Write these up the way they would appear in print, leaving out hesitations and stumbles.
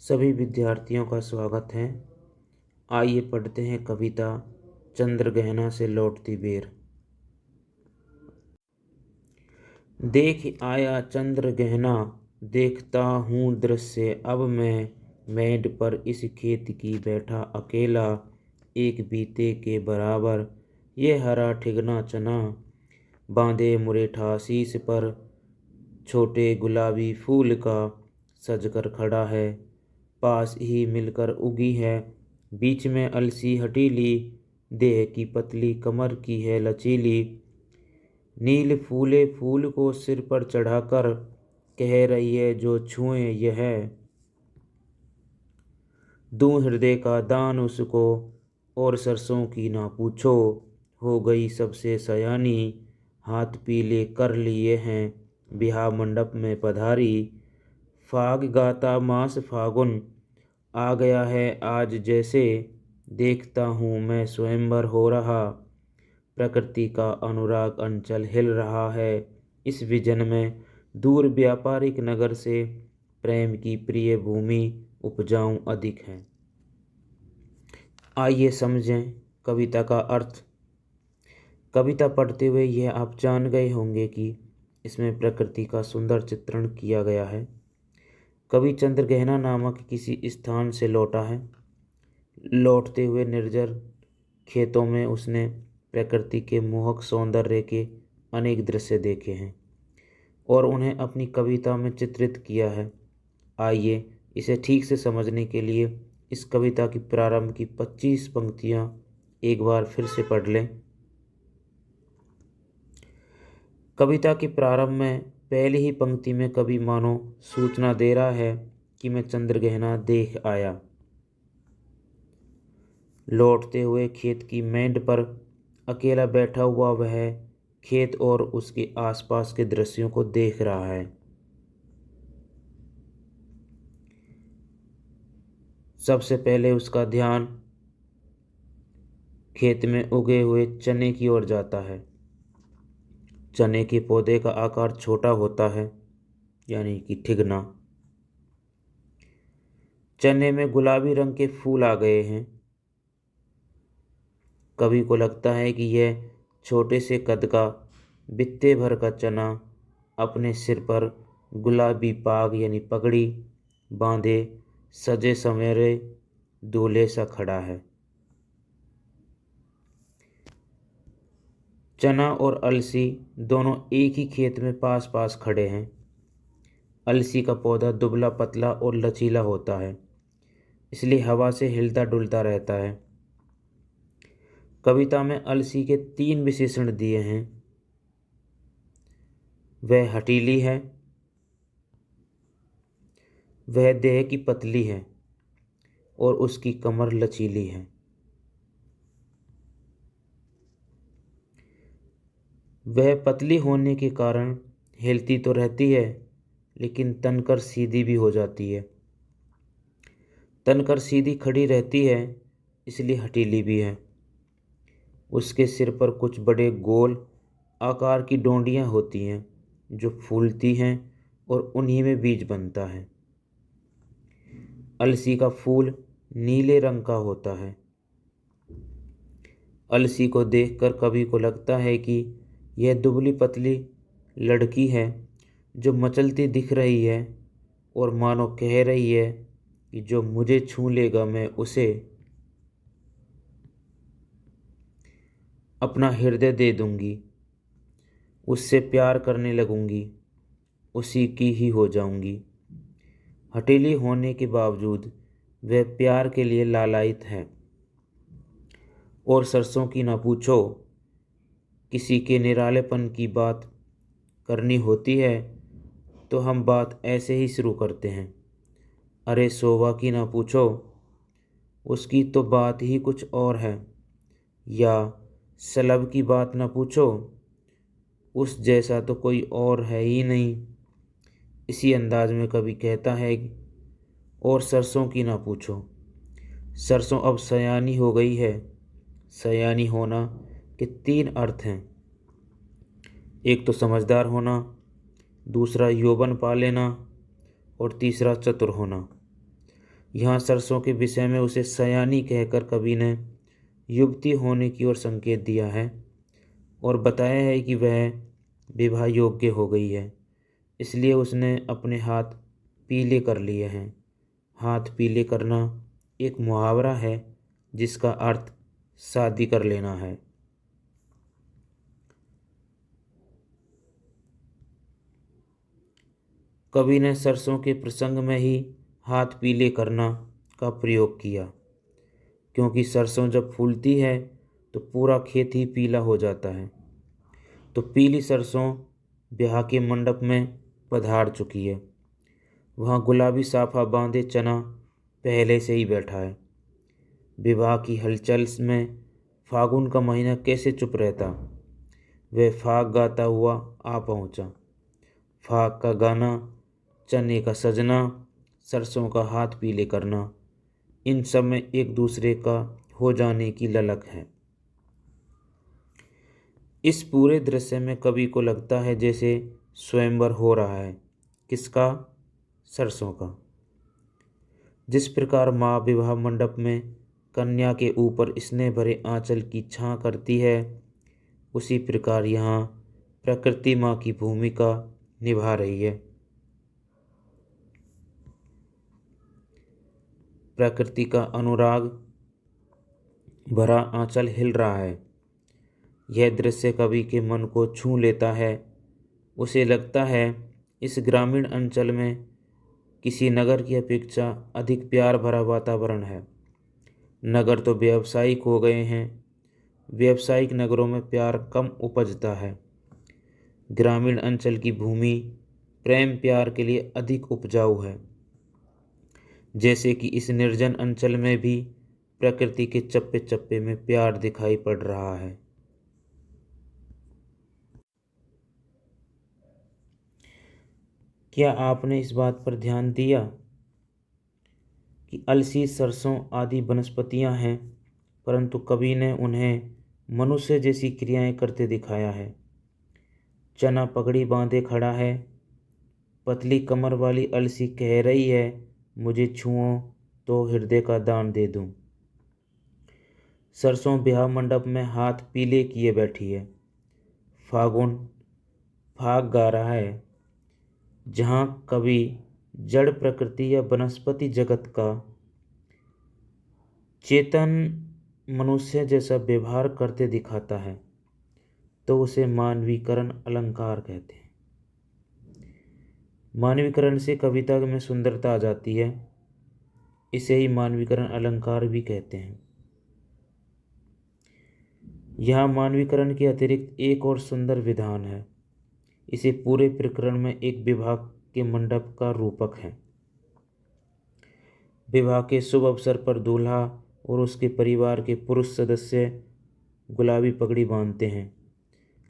सभी विद्यार्थियों का स्वागत है। आइए पढ़ते हैं कविता चंद्रगहना से लौटती बेर। देख आया चंद्रगहना, देखता हूँ दृश्य अब मैं। मेंढ पर इस खेत की बैठा अकेला, एक बीते के बराबर ये हरा ठिगना चना। बांधे मुरेठा शीश पर छोटे गुलाबी फूल का, सजकर खड़ा है पास ही मिलकर उगी है। बीच में अलसी हटीली, देह की पतली कमर की है लचीली। नील फूले फूल को सिर पर चढ़ाकर, कह रही है जो छुए यह। दूं हृदय का दान उसको, और सरसों की ना पूछो। हो गई सबसे सयानी, हाथ पीले कर लिए हैं बिहाव मंडप में पधारी। फाग गाता मास फागुन, आ गया है आज जैसे। देखता हूँ मैं स्वयंवर हो रहा, प्रकृति का अनुराग अंचल हिल रहा है। इस विजन में दूर व्यापारिक नगर से, प्रेम की प्रिय भूमि उपजाऊ अधिक है। आइए समझें कविता का अर्थ। कविता पढ़ते हुए यह आप जान गए होंगे कि इसमें प्रकृति का सुंदर चित्रण किया गया है। कवि चंद्रगहना नामक किसी स्थान से लौटा है। लौटते हुए निर्जर खेतों में उसने प्रकृति के मोहक सौंदर्य के अनेक दृश्य देखे हैं और उन्हें अपनी कविता में चित्रित किया है। आइए इसे ठीक से समझने के लिए इस कविता की प्रारंभ की 25 पंक्तियां एक बार फिर से पढ़ लें। कविता के प्रारंभ में पहली ही पंक्ति में कवि मानो सूचना दे रहा है कि मैं चंद्रगहना देख आया। लौटते हुए खेत की मेंढ पर अकेला बैठा हुआ वह खेत और उसके आसपास के दृश्यों को देख रहा है। सबसे पहले उसका ध्यान खेत में उगे हुए चने की ओर जाता है। चने के पौधे का आकार छोटा होता है, यानी कि ठिगना। चने में गुलाबी रंग के फूल आ गए हैं। कवि को लगता है कि यह छोटे से कद का बित्ते भर का चना अपने सिर पर गुलाबी पाग यानी पगड़ी बांधे सजे सवेरे दूल्हे सा खड़ा है। चना और अलसी दोनों एक ही खेत में पास पास खड़े हैं। अलसी का पौधा दुबला पतला और लचीला होता है, इसलिए हवा से हिलता डुलता रहता है। कविता में अलसी के 3 विशेषण दिए हैं। वह हटीली है, वह देह की पतली है और उसकी कमर लचीली है। वह पतली होने के कारण हिलती तो रहती है, लेकिन तनकर सीधी भी हो जाती है। तनकर सीधी खड़ी रहती है, इसलिए हटीली भी है। उसके सिर पर कुछ बड़े गोल आकार की डोंडियां होती हैं जो फूलती हैं और उन्हीं में बीज बनता है। अलसी का फूल नीले रंग का होता है। अलसी को देखकर कवि को लगता है कि यह दुबली पतली लड़की है जो मचलती दिख रही है और मानो कह रही है कि जो मुझे छू लेगा मैं उसे अपना हृदय दे दूंगी, उससे प्यार करने लगूंगी, उसी की ही हो जाऊंगी। हठीली होने के बावजूद वह प्यार के लिए लालायित है। और सरसों की ना पूछो, किसी के निरालेपन की बात करनी होती है तो हम बात ऐसे ही शुरू करते हैं। अरे शोभा की ना पूछो, उसकी तो बात ही कुछ और है। या सलब की बात ना पूछो, उस जैसा तो कोई और है ही नहीं। इसी अंदाज में कवि कहता है और सरसों की ना पूछो। सरसों अब सयानी हो गई है। सयानी होना के 3 अर्थ हैं। एक तो समझदार होना, दूसरा यौवन पा लेना और तीसरा चतुर होना। यहाँ सरसों के विषय में उसे सयानी कहकर कवि ने युवती होने की ओर संकेत दिया है और बताया है कि वह विवाह योग्य हो गई है, इसलिए उसने अपने हाथ पीले कर लिए हैं। हाथ पीले करना एक मुहावरा है जिसका अर्थ शादी कर लेना है। कवि ने सरसों के प्रसंग में ही हाथ पीले करना का प्रयोग किया, क्योंकि सरसों जब फूलती है तो पूरा खेत ही पीला हो जाता है। तो पीली सरसों ब्याह के मंडप में पधार चुकी है। वहाँ गुलाबी साफा बांधे चना पहले से ही बैठा है। विवाह की हलचल में फागुन का महीना कैसे चुप रहता। वह फाग गाता हुआ आ पहुँचा। फाग का गाना, चने का सजना, सरसों का हाथ पीले करना, इन सब में एक दूसरे का हो जाने की ललक है। इस पूरे दृश्य में कवि को लगता है जैसे स्वयंवर हो रहा है। किसका? सरसों का। जिस प्रकार माँ विवाह मंडप में कन्या के ऊपर स्नेह भरे आंचल की छां करती है, उसी प्रकार यहाँ प्रकृति माँ की भूमिका निभा रही है। प्रकृति का अनुराग भरा आंचल हिल रहा है। यह दृश्य कवि के मन को छू लेता है। उसे लगता है इस ग्रामीण अंचल में किसी नगर की अपेक्षा अधिक प्यार भरा वातावरण है। नगर तो व्यावसायिक हो गए हैं। व्यावसायिक नगरों में प्यार कम उपजता है। ग्रामीण अंचल की भूमि प्रेम प्यार के लिए अधिक उपजाऊ है। जैसे कि इस निर्जन अंचल में भी प्रकृति के चप्पे चप्पे में प्यार दिखाई पड़ रहा है। क्या आपने इस बात पर ध्यान दिया कि अलसी, सरसों आदि वनस्पतियां हैं, परंतु कवि ने उन्हें मनुष्य जैसी क्रियाएं करते दिखाया है। चना पगड़ी बांधे खड़ा है। पतली कमर वाली अलसी कह रही है, मुझे छुओ तो हृदय का दान दे दूं। सरसों ब्याह मंडप में हाथ पीले किए बैठी है। फागुन फाग गा रहा है। जहाँ कवि जड़ प्रकृति या वनस्पति जगत का चेतन मनुष्य जैसा व्यवहार करते दिखाता है, तो उसे मानवीकरण अलंकार कहते हैं। मानवीकरण से कविता में सुंदरता आ जाती है। इसे ही मानवीकरण अलंकार भी कहते हैं। यहाँ मानवीकरण के अतिरिक्त एक और सुंदर विधान है। इसे पूरे प्रकरण में एक विवाह के मंडप का रूपक है। विवाह के शुभ अवसर पर दूल्हा और उसके परिवार के पुरुष सदस्य गुलाबी पगड़ी बांधते हैं।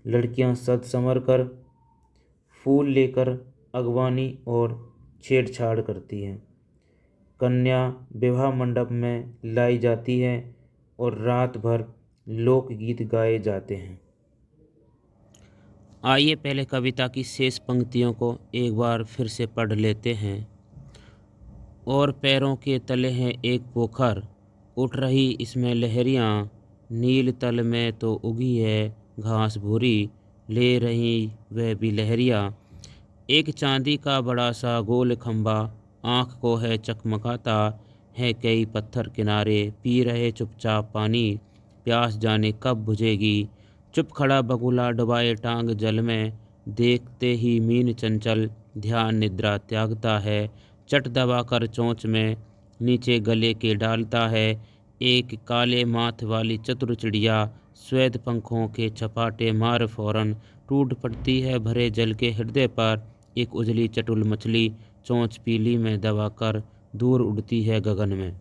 लड़कियां सज संवर कर फूल लेकर अगवानी और छेड़छाड़ करती हैं। कन्या विवाह मंडप में लाई जाती है और रात भर लोकगीत गाए जाते हैं। आइए पहले कविता की शेष पंक्तियों को एक बार फिर से पढ़ लेते हैं। और पैरों के तले है एक पोखर, उठ रही इसमें लहरियाँ, नील तल में तो उगी है घास भूरी, ले रही वह भी लहरियाँ। एक चांदी का बड़ा सा गोल खंबा, आँख को है चकमकाता, है कई पत्थर किनारे, पी रहे चुपचाप पानी, प्यास जाने कब बुझेगी। चुप खड़ा बगुला डुबाए टांग जल में, देखते ही मीन चंचल ध्यान निद्रा त्यागता है। चट दबा कर चोंच में नीचे गले के डालता है। एक काले माथ वाली चतुर चिड़िया, श्वेत पंखों के छपाटे मार फौरन, टूट पड़ती है भरे जल के हृदय पर। एक उजली चटुल मछली चोंच पीली में दबाकर दूर उड़ती है गगन में।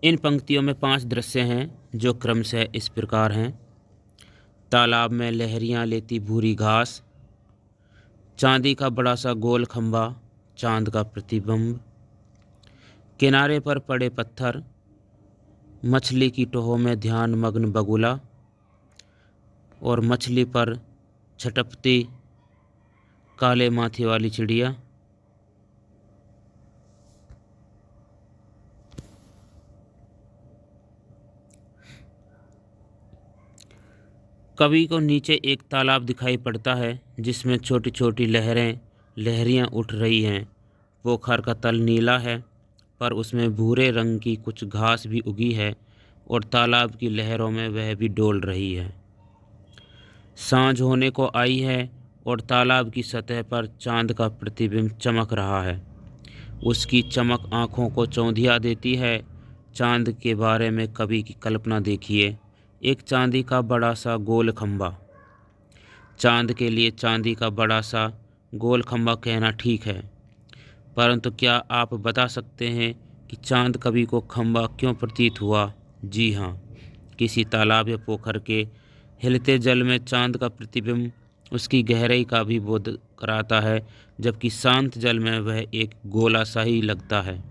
इन पंक्तियों में 5 दृश्य हैं जो क्रमशः इस प्रकार हैं। तालाब में लहरियां लेती भूरी घास, चांदी का बड़ा सा गोल खंबा, चांद का प्रतिबिंब, किनारे पर पड़े पत्थर, मछली की टोह में ध्यान मग्न बगुला और मछली पर छटपती काले माथे वाली चिड़िया। कवि को नीचे एक तालाब दिखाई पड़ता है जिसमें छोटी छोटी लहरियाँ उठ रही हैं। पोखर का तल नीला है पर उसमें भूरे रंग की कुछ घास भी उगी है और तालाब की लहरों में वह भी डोल रही है। सांझ होने को आई है और तालाब की सतह पर चांद का प्रतिबिंब चमक रहा है। उसकी चमक आँखों को चौंधिया देती है। चांद के बारे में कवि की कल्पना देखिए, एक चांदी का बड़ा सा गोल खंभा। चांद के लिए चांदी का बड़ा सा गोल खंभा कहना ठीक है, परंतु क्या आप बता सकते हैं कि चांद कवि को खंभा क्यों प्रतीत हुआ? जी हाँ, किसी तालाब या पोखर के हिलते जल में चांद का प्रतिबिंब उसकी गहराई का भी बोध कराता है, जबकि शांत जल में वह एक गोला सा ही लगता है।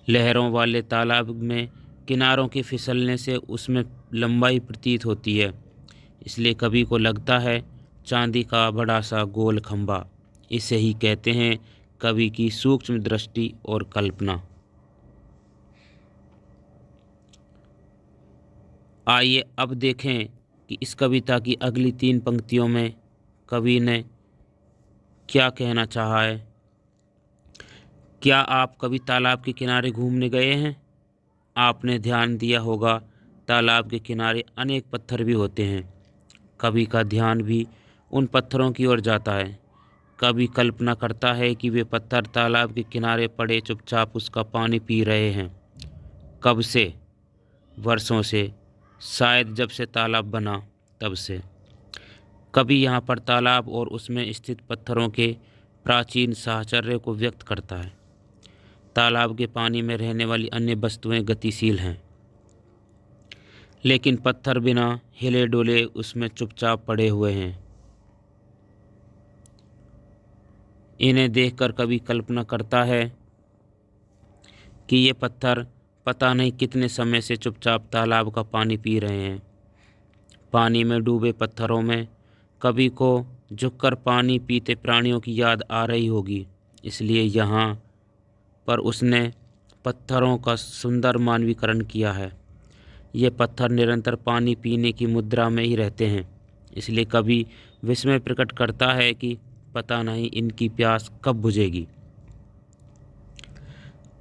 लहरों वाले तालाब में किनारों के फिसलने से उसमें लंबाई प्रतीत होती है, इसलिए कवि को लगता है चांदी का बड़ा सा गोल खंभा। इसे ही कहते हैं कवि की सूक्ष्म दृष्टि और कल्पना। आइए अब देखें कि इस कविता की अगली 3 पंक्तियों में कवि ने क्या कहना चाहा है। क्या आप कभी तालाब के किनारे घूमने गए हैं? आपने ध्यान दिया होगा तालाब के किनारे अनेक पत्थर भी होते हैं। कवि का ध्यान भी उन पत्थरों की ओर जाता है। कवि कल्पना करता है कि वे पत्थर तालाब के किनारे पड़े चुपचाप उसका पानी पी रहे हैं। कब से? वर्षों से, शायद जब से तालाब बना तब से। कवि यहाँ पर तालाब और उसमें स्थित पत्थरों के प्राचीन साहचर्य को व्यक्त करता है। तालाब के पानी में रहने वाली अन्य वस्तुएं गतिशील हैं, लेकिन पत्थर बिना हिले डुले उसमें चुपचाप पड़े हुए हैं। इन्हें देखकर कवि कल्पना करता है कि ये पत्थर पता नहीं कितने समय से चुपचाप तालाब का पानी पी रहे हैं। पानी में डूबे पत्थरों में कवि को झुककर पानी पीते प्राणियों की याद आ रही होगी, इसलिए यहाँ पर उसने पत्थरों का सुंदर मानवीकरण किया है। ये पत्थर निरंतर पानी पीने की मुद्रा में ही रहते हैं, इसलिए कवि विस्मय प्रकट करता है कि पता नहीं इनकी प्यास कब बुझेगी।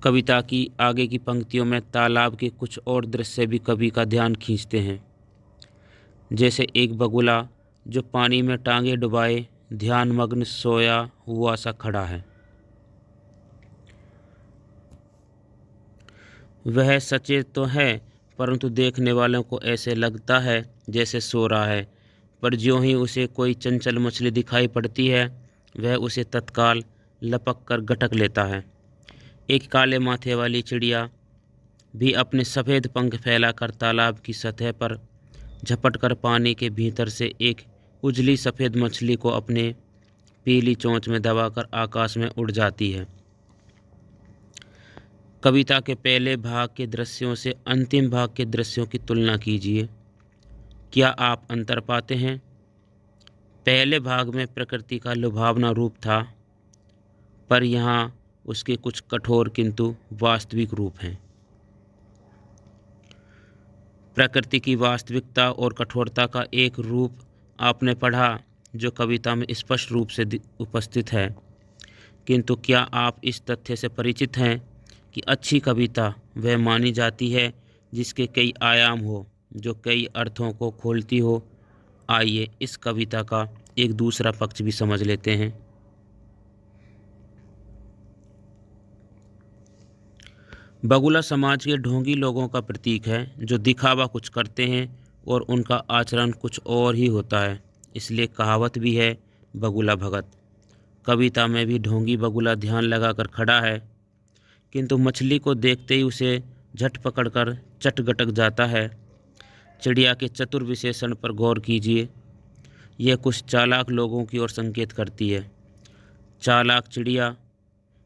कविता की आगे की पंक्तियों में तालाब के कुछ और दृश्य भी कवि का ध्यान खींचते हैं, जैसे एक बगुला जो पानी में टांगे डुबाए ध्यानमग्न सोया हुआ सा खड़ा है। वह सचेत तो है, परंतु देखने वालों को ऐसे लगता है जैसे सो रहा है। पर ज्यों ही उसे कोई चंचल मछली दिखाई पड़ती है, वह उसे तत्काल लपक कर गटक लेता है। एक काले माथे वाली चिड़िया भी अपने सफ़ेद पंख फैलाकर तालाब की सतह पर झपटकर पानी के भीतर से एक उजली सफ़ेद मछली को अपने पीली चोंच में दबाकर आकाश में उड़ जाती है। कविता के पहले भाग के दृश्यों से अंतिम भाग के दृश्यों की तुलना कीजिए। क्या आप अंतर पाते हैं? पहले भाग में प्रकृति का लुभावना रूप था, पर यहाँ उसके कुछ कठोर किंतु वास्तविक रूप हैं। प्रकृति की वास्तविकता और कठोरता का एक रूप आपने पढ़ा जो कविता में स्पष्ट रूप से उपस्थित है, किंतु क्या आप इस तथ्य से परिचित हैं कि अच्छी कविता वह मानी जाती है जिसके कई आयाम हो, जो कई अर्थों को खोलती हो? आइए इस कविता का एक दूसरा पक्ष भी समझ लेते हैं। बगुला समाज के ढोंगी लोगों का प्रतीक है जो दिखावा कुछ करते हैं और उनका आचरण कुछ और ही होता है, इसलिए कहावत भी है बगुला भगत। कविता में भी ढोंगी बगुला ध्यान लगाकर खड़ा है, किंतु मछली को देखते ही उसे झट पकड़कर चट गटक जाता है। चिड़िया के चतुर विशेषण पर गौर कीजिए, यह कुछ चालाक लोगों की ओर संकेत करती है। चालाक चिड़िया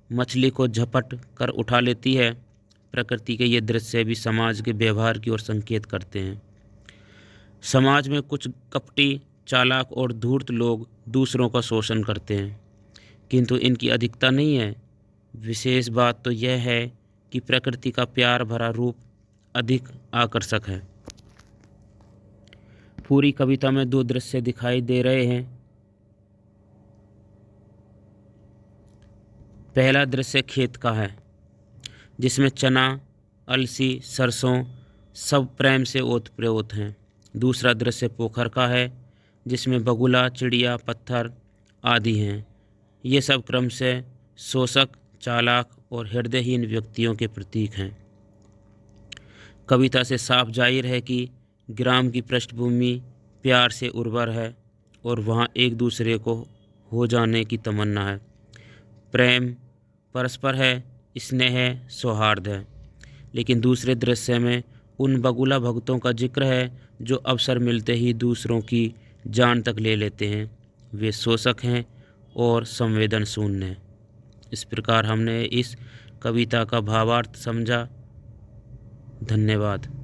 मछली को झपट कर उठा लेती है। प्रकृति के ये दृश्य भी समाज के व्यवहार की ओर संकेत करते हैं। समाज में कुछ कपटी चालाक और धूर्त लोग दूसरों का शोषण करते हैं, किंतु इनकी अधिकता नहीं है। विशेष बात तो यह है कि प्रकृति का प्यार भरा रूप अधिक आकर्षक है। पूरी कविता में दो दृश्य दिखाई दे रहे हैं। पहला दृश्य खेत का है, जिसमें चना, अलसी, सरसों सब प्रेम से ओत-प्रोत हैं। दूसरा दृश्य पोखर का है, जिसमें बगुला, चिड़िया, पत्थर आदि हैं। ये सब क्रम से शोषक, चालाक और हृदयहीन व्यक्तियों के प्रतीक हैं। कविता से साफ जाहिर है कि ग्राम की पृष्ठभूमि प्यार से उर्वर है और वहाँ एक दूसरे को हो जाने की तमन्ना है। प्रेम परस्पर है, स्नेह है, सौहार्द है। लेकिन दूसरे दृश्य में उन बगुला भक्तों का जिक्र है जो अवसर मिलते ही दूसरों की जान तक ले लेते हैं। वे शोषक हैं और संवेदन शून्य हैं। इस प्रकार हमने इस कविता का भावार्थ समझा। धन्यवाद।